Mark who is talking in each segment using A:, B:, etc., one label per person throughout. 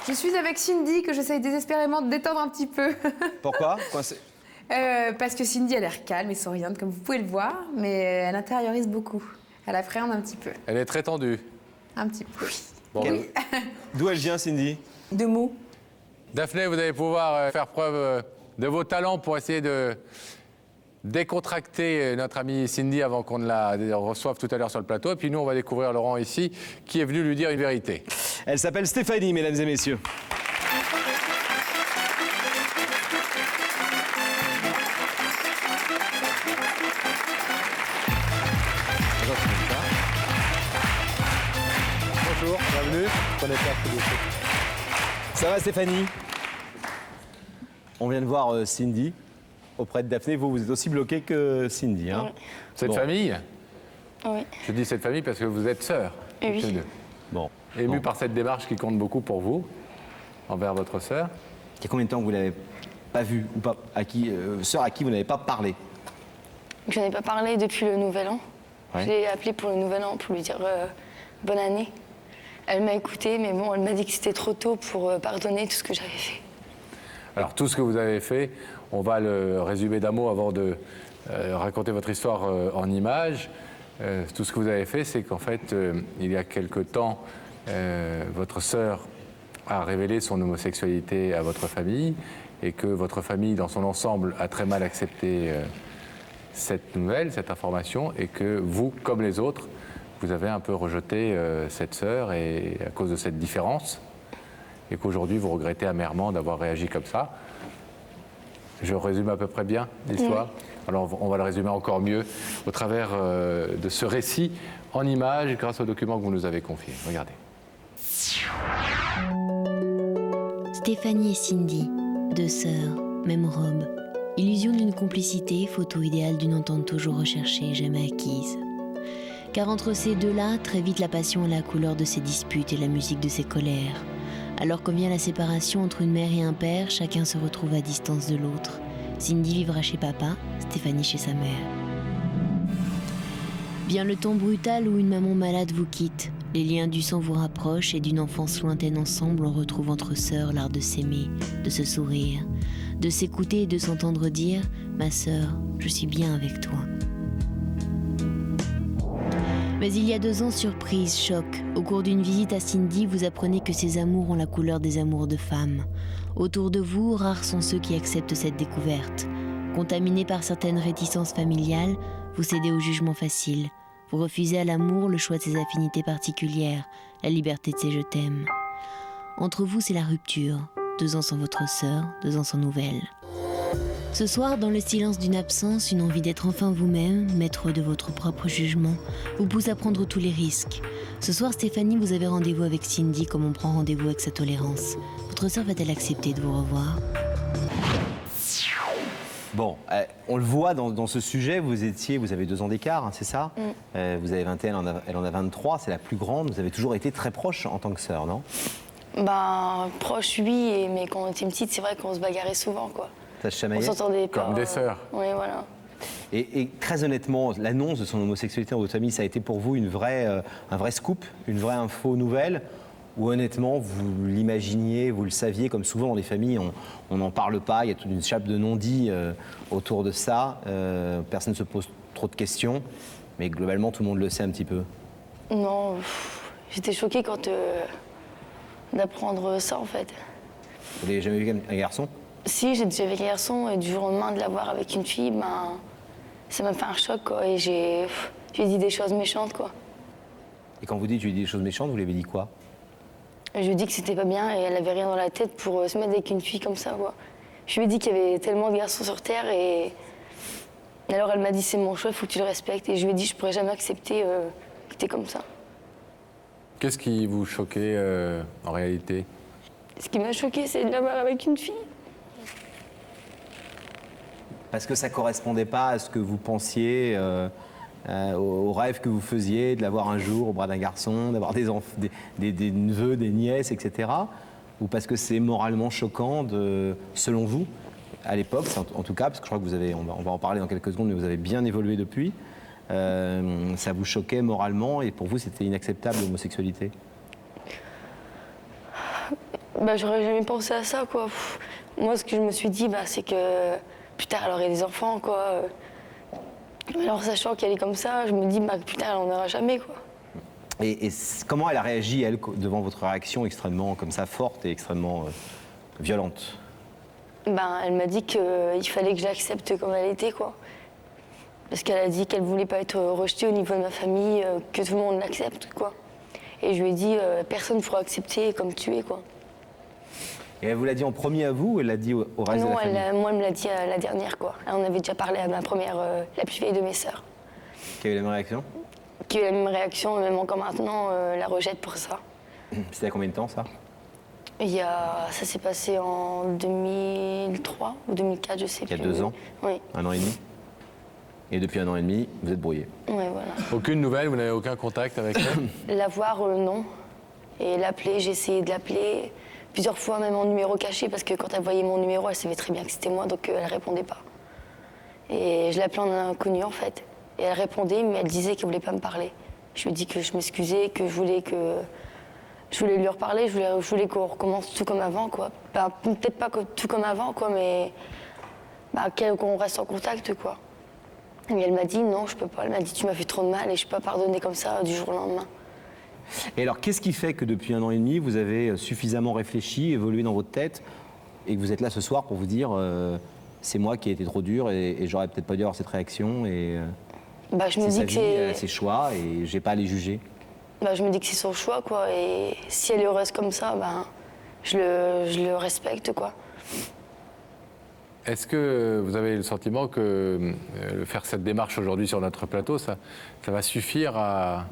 A: Je suis avec Cindy, que j'essaye désespérément de détendre un petit peu.
B: Pourquoi?
A: Parce que Cindy a l'air calme et souriante, comme vous pouvez le voir, mais elle intériorise beaucoup. Elle appréhende un petit peu.
C: Elle est très tendue.
A: Un petit peu, oui.
C: Bon.
A: Oui.
B: D'où elle vient, Cindy?
A: De mots.
C: Daphné, vous allez pouvoir faire preuve de vos talents pour essayer de décontracter notre amie Cindy avant qu'on ne la reçoive tout à l'heure sur le plateau. Et puis nous, on va découvrir Laurent ici, qui est venu lui dire une vérité.
B: Elle s'appelle Stéphanie, mesdames et messieurs.
C: Bonjour, bienvenue. Prenez place, s'il vous plaît.
B: Ça va, Stéphanie? On vient de voir Cindy auprès de Daphné. Vous êtes aussi bloqué que Cindy, hein?
D: Oui.
C: Cette
B: Bon.
C: famille,
D: Oui.
C: je dis cette famille parce que vous êtes sœurs.
D: Oui.
C: toutes les deux.
B: Bon.
C: Ému
B: Bon.
C: par cette démarche qui compte beaucoup pour vous, envers votre sœur.
B: Il y a combien de temps que vous ne l'avez pas vue ou pas, sœur à qui vous n'avez pas parlé?
D: Je n'en ai pas parlé depuis le Nouvel An.
B: Ouais.
D: Je l'ai appelée pour le Nouvel An pour lui dire bonne année. Elle m'a écoutée, mais bon, elle m'a dit que c'était trop tôt pour pardonner tout ce que j'avais fait.
C: Alors tout ce que vous avez fait, on va le résumer d'un mot avant de raconter votre histoire en images. Tout ce que vous avez fait, c'est qu'en fait, il y a quelque temps, votre sœur a révélé son homosexualité à votre famille et que votre famille, dans son ensemble, a très mal accepté cette nouvelle, cette information, et que vous, comme les autres, vous avez un peu rejeté cette sœur et à cause de cette différence, et qu'aujourd'hui vous regrettez amèrement d'avoir réagi comme ça. Je résume à peu près bien l'histoire. Alors on va le résumer encore mieux au travers de ce récit en images grâce au document que vous nous avez confié. Regardez.
E: Stéphanie et Cindy, deux sœurs, même robe. Illusion d'une complicité, photo idéale d'une entente toujours recherchée, jamais acquise. Car entre ces deux-là, très vite la passion a la couleur de ses disputes et la musique de ses colères. Alors que vient la séparation entre une mère et un père, chacun se retrouve à distance de l'autre. Cindy vivra chez papa, Stéphanie chez sa mère. Vient le temps brutal où une maman malade vous quitte. Les liens du sang vous rapprochent et d'une enfance lointaine ensemble, on retrouve entre sœurs l'art de s'aimer, de se sourire, de s'écouter et de s'entendre dire « Ma sœur, je suis bien avec toi ». Mais il y a 2 ans, surprise, choc. Au cours d'une visite à Cindy, vous apprenez que ces amours ont la couleur des amours de femmes. Autour de vous, rares sont ceux qui acceptent cette découverte. Contaminés par certaines réticences familiales, vous cédez au jugement facile. Vous refusez à l'amour le choix de ses affinités particulières, la liberté de ses je t'aime. Entre vous, c'est la rupture. 2 ans sans votre sœur, 2 ans sans nouvelles. Ce soir, dans le silence d'une absence, une envie d'être enfin vous-même, maître de votre propre jugement, vous pousse à prendre tous les risques. Ce soir, Stéphanie, vous avez rendez-vous avec Cindy comme on prend rendez-vous avec sa tolérance. Votre sœur va-t-elle accepter de vous revoir ?
B: Bon, on le voit dans ce sujet, vous avez 2 ans d'écart, hein, c'est ça? Vous avez 21, elle en a 23, c'est la plus grande. Vous avez toujours été très proches en tant que sœur, non?
D: Ben, proche, oui, mais quand on était petite, c'est vrai qu'on se bagarrait souvent, quoi.
B: Ça se
D: On
B: chamaillait?
D: s'entendait pas.
C: Comme des sœurs.
D: Oui, voilà.
B: Et très honnêtement, l'annonce de son homosexualité dans votre famille, ça a été pour vous un vrai scoop, une vraie info nouvelle, ou honnêtement, vous l'imaginiez, vous le saviez, comme souvent dans les familles, on n'en parle pas, il y a toute une chape de non-dits autour de ça, personne ne se pose trop de questions, mais globalement, tout le monde le sait un petit peu.
D: Non, j'étais choquée quand d'apprendre ça, en fait.
B: Vous n'avez jamais vu un garçon?
D: Si, j'ai déjà vu un garçon, et du jour au lendemain de l'avoir avec une fille, ben, ça m'a fait un choc, quoi, et j'ai dit des choses méchantes, quoi.
B: Et quand vous dites, je lui ai dit des choses méchantes, vous lui avez dit quoi?
D: Je lui ai dit que c'était pas bien et elle avait rien dans la tête pour se mettre avec une fille comme ça, quoi. Je lui ai dit qu'il y avait tellement de garçons sur Terre et alors elle m'a dit c'est mon choix, il faut que tu le respectes. Et je lui ai dit je pourrais jamais accepter que t'es comme ça.
C: Qu'est-ce qui vous choquait en réalité?
D: Ce qui m'a choquée, c'est de l'avoir avec une fille.
B: Parce que ça correspondait pas à ce que vous pensiez, au rêve que vous faisiez, de l'avoir un jour au bras d'un garçon, d'avoir des neveux, des nièces, etc. Ou parce que c'est moralement choquant, selon vous, à l'époque, en tout cas, parce que je crois que vous avez, on va en parler dans quelques secondes, mais vous avez bien évolué depuis, ça vous choquait moralement et pour vous, c'était inacceptable l'homosexualité?
D: Bah, j'aurais jamais pensé à ça, quoi. Moi, ce que je me suis dit, c'est que plus tard, elle aurait des enfants, quoi. Alors, sachant qu'elle est comme ça, je me dis, plus tard, elle n'en aura jamais, quoi.
B: Et comment elle a réagi, elle, devant votre réaction extrêmement comme ça, forte et extrêmement violente?
D: Elle m'a dit qu'il fallait que je l'accepte comme elle était, quoi. Parce qu'elle a dit qu'elle voulait pas être rejetée au niveau de ma famille, que tout le monde l'accepte, quoi. Et je lui ai dit, personne ne pourra accepter comme tu es, quoi.
B: Et elle vous l'a dit en premier à vous ou elle l'a dit au reste de la famille?
D: Non, moi, elle me l'a dit à la dernière, quoi. On avait déjà parlé à ma première, la plus vieille de mes sœurs.
B: Qui a eu la même réaction?
D: Qui a eu la même réaction, et même encore maintenant, la rejette pour ça.
B: C'était il y a combien de temps, ça?
D: Ça s'est passé en 2003 ou 2004, je sais plus.
B: Il y a 2 ans?
D: Oui.
B: 1 an et demi? Et depuis 1 an et demi, vous êtes brouillés?
D: Oui, voilà.
C: Aucune nouvelle, vous n'avez aucun contact avec elle?
D: La voir, non. Et l'appeler, j'ai essayé de l'appeler plusieurs fois, même en numéro caché, parce que quand elle voyait mon numéro, elle savait très bien que c'était moi, donc elle répondait pas. Et je l'appelais en inconnu, en fait. Et elle répondait, mais elle disait qu'elle voulait pas me parler. Je lui ai dit que je m'excusais, que je voulais lui reparler, je voulais qu'on recommence tout comme avant, quoi. Peut-être pas tout comme avant, quoi, mais qu'on reste en contact, quoi. Et elle m'a dit non, je peux pas. Elle m'a dit tu m'as fait trop de mal et je peux pas pardonner comme ça du jour au lendemain.
B: Et alors, qu'est-ce qui fait que depuis 1 an et demi, vous avez suffisamment réfléchi, évolué dans votre tête, et que vous êtes là ce soir pour vous dire c'est moi qui ai été trop dur et j'aurais peut-être pas dû avoir cette réaction et
D: je me dis que
B: c'est ses choix et j'ai pas à les juger.
D: Je me dis que c'est son choix, quoi. Et si elle est heureuse comme ça, je le respecte, quoi.
C: Est-ce que vous avez le sentiment que faire cette démarche aujourd'hui sur notre plateau, ça va suffire à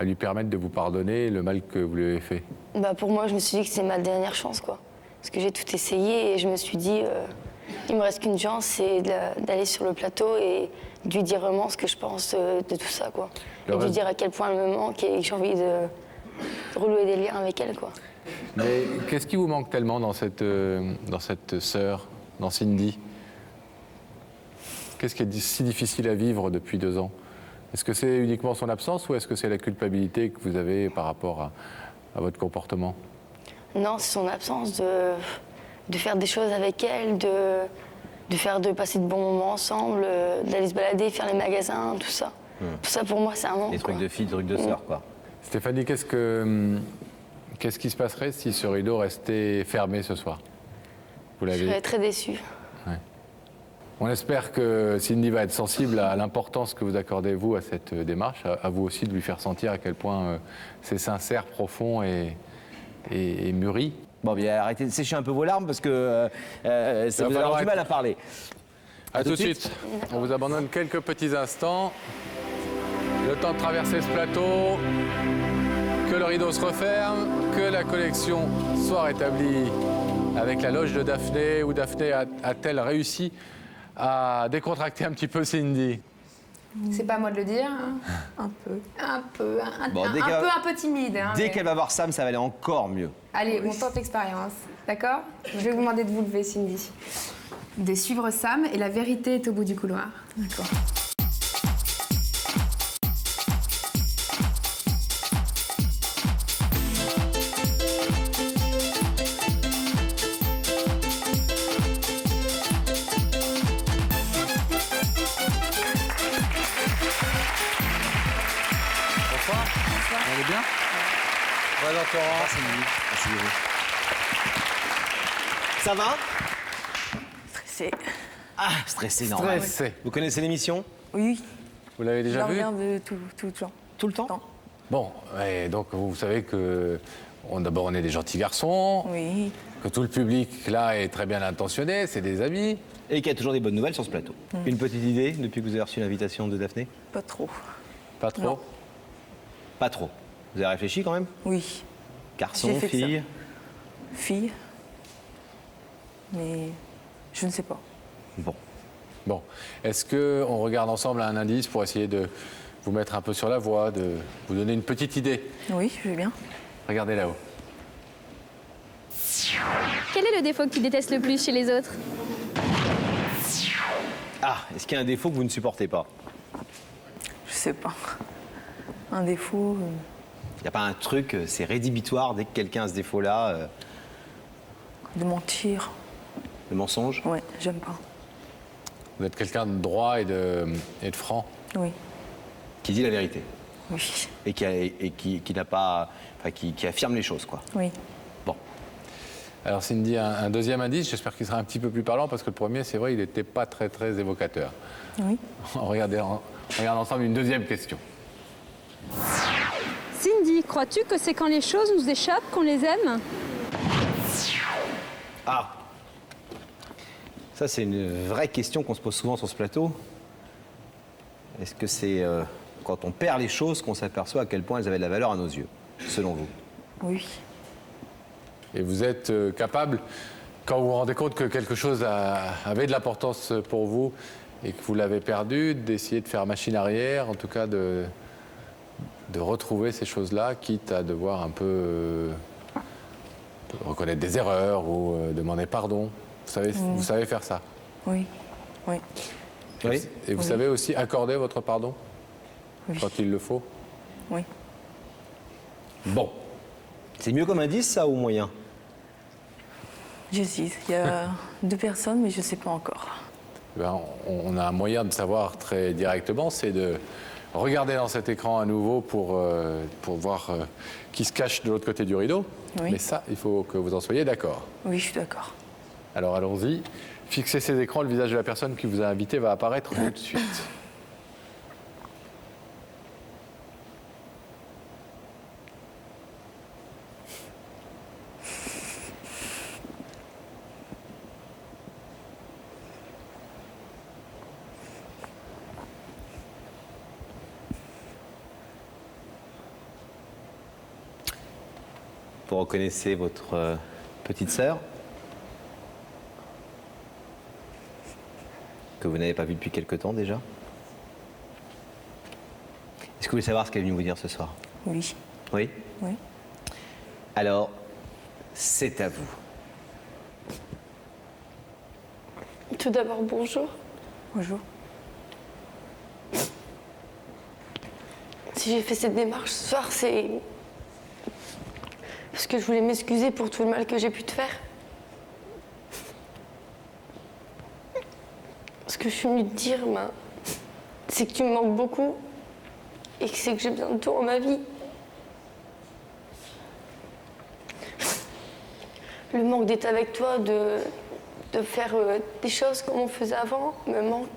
C: lui permettre de vous pardonner le mal que vous lui avez fait?
D: Pour moi, je me suis dit que c'est ma dernière chance, quoi. Parce que j'ai tout essayé et je me suis dit, il me reste qu'une chance, c'est d'aller sur le plateau et de lui dire vraiment ce que je pense de tout ça, quoi. Et de lui dire à quel point elle me manque et que j'ai envie de renouer des liens avec elle, quoi.
C: Mais qu'est-ce qui vous manque tellement dans cette sœur, dans Cindy? Qu'est-ce qui est si difficile à vivre depuis 2 ans? Est-ce que c'est uniquement son absence ou est-ce que c'est la culpabilité que vous avez par rapport à votre comportement?
D: Non, c'est son absence de faire des choses avec elle, de passer de bons moments ensemble, d'aller se balader, faire les magasins, tout ça. Tout ça pour moi, c'est un manque.
B: Des trucs de filles, des trucs de sœurs, quoi.
C: Stéphanie, qu'est-ce qui se passerait si ce rideau restait fermé ce soir?
D: Je serais très déçue.
C: Ouais. On espère que Cindy va être sensible à l'importance que vous accordez, vous, à cette démarche, à vous aussi de lui faire sentir à quel point c'est sincère, profond et mûri.
B: Bon, bien, arrêtez de sécher un peu vos larmes parce que ça vous avoir du mal à parler.
C: À tout de suite. On vous abandonne quelques petits instants. Le temps de traverser ce plateau, que le rideau se referme, que la collection soit rétablie avec la loge de Daphné, où Daphné a-t-elle réussi à décontracter un petit peu Cindy?
A: C'est pas à moi de le dire. Hein. Un peu timide. Hein,
B: Dès qu'elle va voir Sam, ça va aller encore mieux.
A: Allez, on tente l'expérience, d'accord? Je vais vous demander de vous lever, Cindy. De suivre Sam et la vérité est au bout du couloir. D'accord.
C: Vous allez bien? Voilà, Florent.
B: Ça va?
F: Stressé.
B: Ah, stressé, normal.
C: Stressé.
B: Vous connaissez l'émission?
F: Oui.
C: Vous l'avez déjà
F: Je
C: vu?
F: regarde tout le temps.
B: Tout le temps?
C: Bon, et donc vous savez que d'abord on est des gentils garçons,
F: Oui.
C: que tout le public là est très bien intentionné, c'est des amis.
B: Et qu'il y a toujours des bonnes nouvelles sur ce plateau. Une petite idée depuis que vous avez reçu l'invitation de Daphné?
F: Pas trop.
C: Pas trop?
F: Non.
B: Pas trop. Vous avez réfléchi quand même?
F: Oui.
B: Garçon,
F: J'ai fait que
B: fille?
F: Fille. Mais je ne sais pas.
C: Bon, est-ce qu'on regarde ensemble un indice pour essayer de vous mettre un peu sur la voie, de vous donner une petite idée?
F: Oui, je vais bien.
C: Regardez là-haut.
G: Quel est le défaut que tu détestes le plus chez les autres?
B: Ah, est-ce qu'il y a un défaut que vous ne supportez pas?
F: Je sais pas. Un défaut.
B: Il n'y a pas un truc, c'est rédhibitoire dès que quelqu'un a ce défaut-là.
F: De mentir.
B: Le mensonge?
F: Ouais, j'aime pas.
C: Vous êtes quelqu'un de droit et de franc.
F: Oui.
B: Qui dit la vérité.
F: Oui.
B: Et qui n'a pas. Enfin, qui affirme les choses, quoi.
F: Oui.
B: Bon.
C: Alors Cindy, un deuxième indice, j'espère qu'il sera un petit peu plus parlant, parce que le premier, c'est vrai, il n'était pas très très évocateur.
F: Oui.
C: On regarde ensemble une deuxième question.
G: Cindy, crois-tu que c'est quand les choses nous échappent qu'on les aime?
B: Ah! Ça, c'est une vraie question qu'on se pose souvent sur ce plateau. Est-ce que c'est quand on perd les choses qu'on s'aperçoit à quel point elles avaient de la valeur à nos yeux, selon vous?
F: Oui.
C: Et vous êtes capable, quand vous vous rendez compte que quelque chose avait de l'importance pour vous et que vous l'avez perdu, d'essayer de faire machine arrière, en tout cas de retrouver ces choses-là, quitte à devoir un peu reconnaître des erreurs ou demander pardon. Vous savez faire ça.
F: Oui. Oui.
B: Oui.
C: Et vous savez aussi accorder votre pardon
F: Oui.
C: quand il le faut.
F: Oui.
B: Bon. C'est mieux comme indice, ça, ou moyen?
F: J'hésite. Il y a 2 personnes, mais je ne sais pas encore.
C: Ben, on a un moyen de savoir très directement, c'est de regarder dans cet écran à nouveau pour voir qui se cache de l'autre côté du rideau.
F: Oui.
C: Mais ça, il faut que vous en soyez d'accord.
F: Oui, je suis d'accord.
C: Alors allons-y. Fixez ces écrans, le visage de la personne qui vous a invité va apparaître tout de suite.
B: Vous reconnaissez votre petite sœur, que vous n'avez pas vue depuis quelque temps déjà. Est-ce que vous voulez savoir ce qu'elle est venue vous dire ce soir?
F: Oui.
B: Oui?
F: Oui.
B: Alors, c'est à vous.
D: Tout d'abord, bonjour.
F: Bonjour.
D: Si j'ai fait cette démarche ce soir, c'est parce que je voulais m'excuser pour tout le mal que j'ai pu te faire. Ce que je suis venue te dire, c'est que tu me manques beaucoup et que c'est que j'ai besoin de toi dans ma vie. Le manque d'être avec toi, de faire des choses comme on faisait avant, me manque.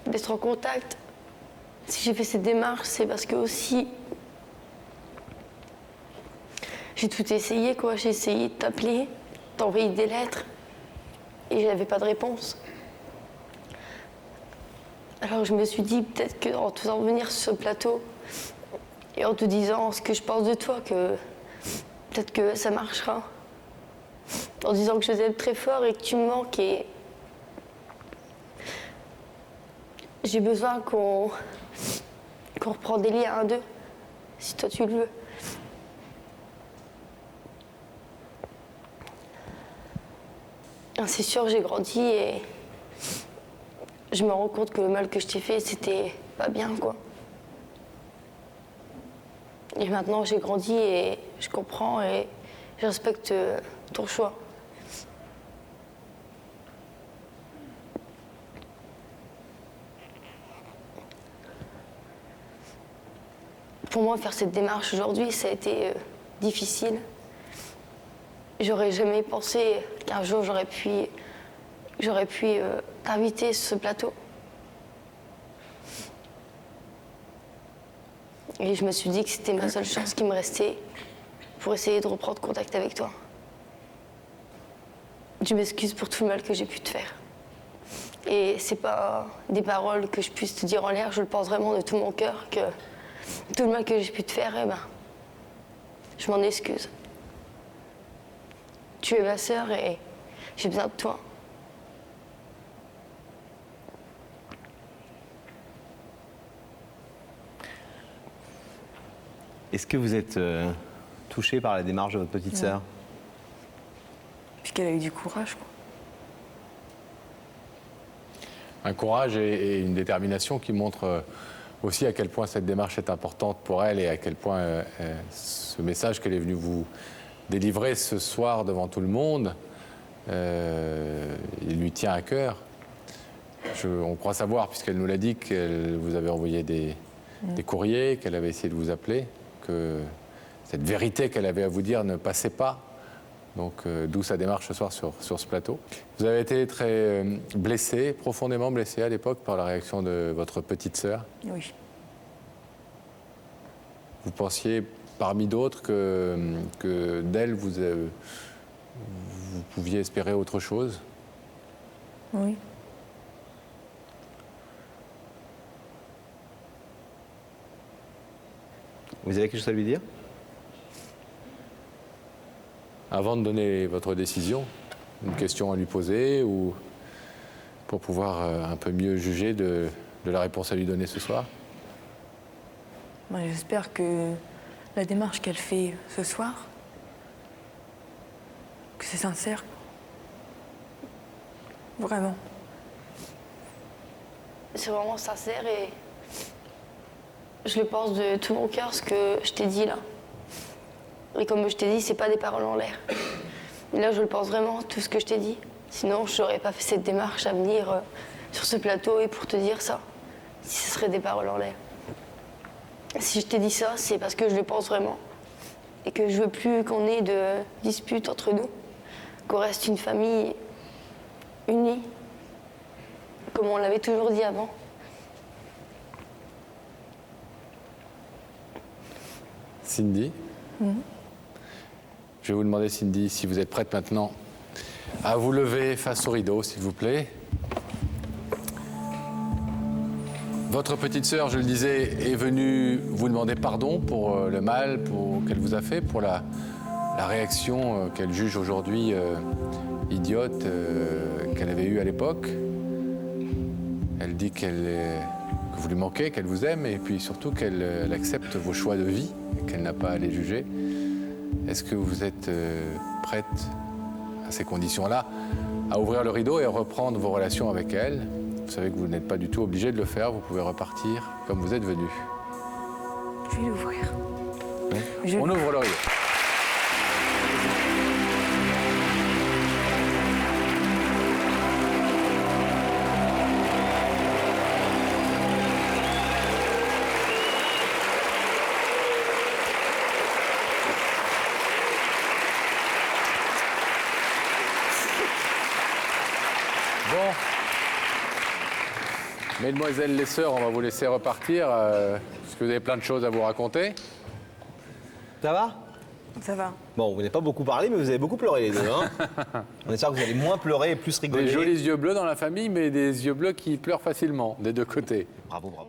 D: D'être en contact. Si j'ai fait cette démarche, c'est parce que aussi j'ai tout essayé, quoi. J'ai essayé de t'appeler, d'envoyer des lettres et j'avais pas de réponse. Alors je me suis dit peut-être qu'en te faisant venir sur ce plateau et en te disant ce que je pense de toi, que peut-être que ça marchera. En disant que je t'aime très fort et que tu me manques et j'ai besoin qu'on reprenne des liens à deux, si toi tu le veux. C'est sûr, j'ai grandi et je me rends compte que le mal que je t'ai fait, c'était pas bien, quoi. Et maintenant, j'ai grandi et je comprends et je respecte ton choix. Pour moi, faire cette démarche aujourd'hui, ça a été difficile. J'aurais jamais pensé qu'un jour j'aurais pu t'inviter sur ce plateau. Et je me suis dit que c'était ma seule chance qui me restait pour essayer de reprendre contact avec toi. Je m'excuse pour tout le mal que j'ai pu te faire. Et c'est pas des paroles que je puisse te dire en l'air, je le pense vraiment de tout mon cœur que tout le mal que j'ai pu te faire, je m'en excuse. Tu es ma sœur et j'ai besoin de toi.
B: Est-ce que vous êtes touché par la démarche de votre petite sœur?
F: Puisqu'elle a eu du courage, quoi.
C: Un courage et une détermination qui montrent aussi à quel point cette démarche est importante pour elle et à quel point ce message qu'elle est venue vous délivrer ce soir devant tout le monde, il lui tient à cœur. On croit savoir, puisqu'elle nous l'a dit, que vous avez envoyé des courriers, qu'elle avait essayé de vous appeler, que cette vérité qu'elle avait à vous dire ne passait pas. Donc, d'où sa démarche ce soir sur ce plateau. Vous avez été très blessé, profondément blessé à l'époque par la réaction de votre petite sœur.
F: Oui.
C: Vous pensiez, parmi d'autres, que d'elle, vous pouviez espérer autre chose?
F: Oui.
B: Vous avez quelque chose à lui dire?
C: Avant de donner votre décision, une question à lui poser ou pour pouvoir un peu mieux juger de la réponse à lui donner ce soir?
F: Moi, j'espère que la démarche qu'elle fait ce soir, que c'est sincère. Vraiment.
D: C'est vraiment sincère et je le pense de tout mon cœur ce que je t'ai dit là. Et comme je t'ai dit, c'est pas des paroles en l'air. Et là, je le pense vraiment, tout ce que je t'ai dit. Sinon, je n'aurais pas fait cette démarche à venir sur ce plateau et pour te dire ça, si ce serait des paroles en l'air. Si je t'ai dit ça, c'est parce que je le pense vraiment. Et que je veux plus qu'on ait de disputes entre nous. Qu'on reste une famille unie, comme on l'avait toujours dit avant.
C: Cindy, je vais vous demander, Cindy, si vous êtes prête maintenant à vous lever face au rideau, s'il vous plaît. Votre petite sœur, je le disais, est venue vous demander pardon pour le mal qu'elle vous a fait, pour la réaction qu'elle juge aujourd'hui idiote qu'elle avait eue à l'époque. Elle dit que vous lui manquez, qu'elle vous aime, et puis surtout qu'elle accepte vos choix de vie, et qu'elle n'a pas à les juger. Est-ce que vous êtes prête, à ces conditions-là, à ouvrir le rideau et à reprendre vos relations avec elle? Vous savez que vous n'êtes pas du tout obligé de le faire, vous pouvez repartir comme vous êtes venu.
F: Je vais l'ouvrir.
C: On ouvre le rideau. Bon. Mesdemoiselles les sœurs, on va vous laisser repartir, parce que vous avez plein de choses à vous raconter.
B: Ça va?
F: Ça va.
B: Bon, vous n'avez pas beaucoup parlé, mais vous avez beaucoup pleuré les deux. Hein. On espère que vous allez moins pleurer et plus rigoler.
C: Des jolis yeux bleus dans la famille, mais des yeux bleus qui pleurent facilement, des deux côtés.
B: Bravo, bravo.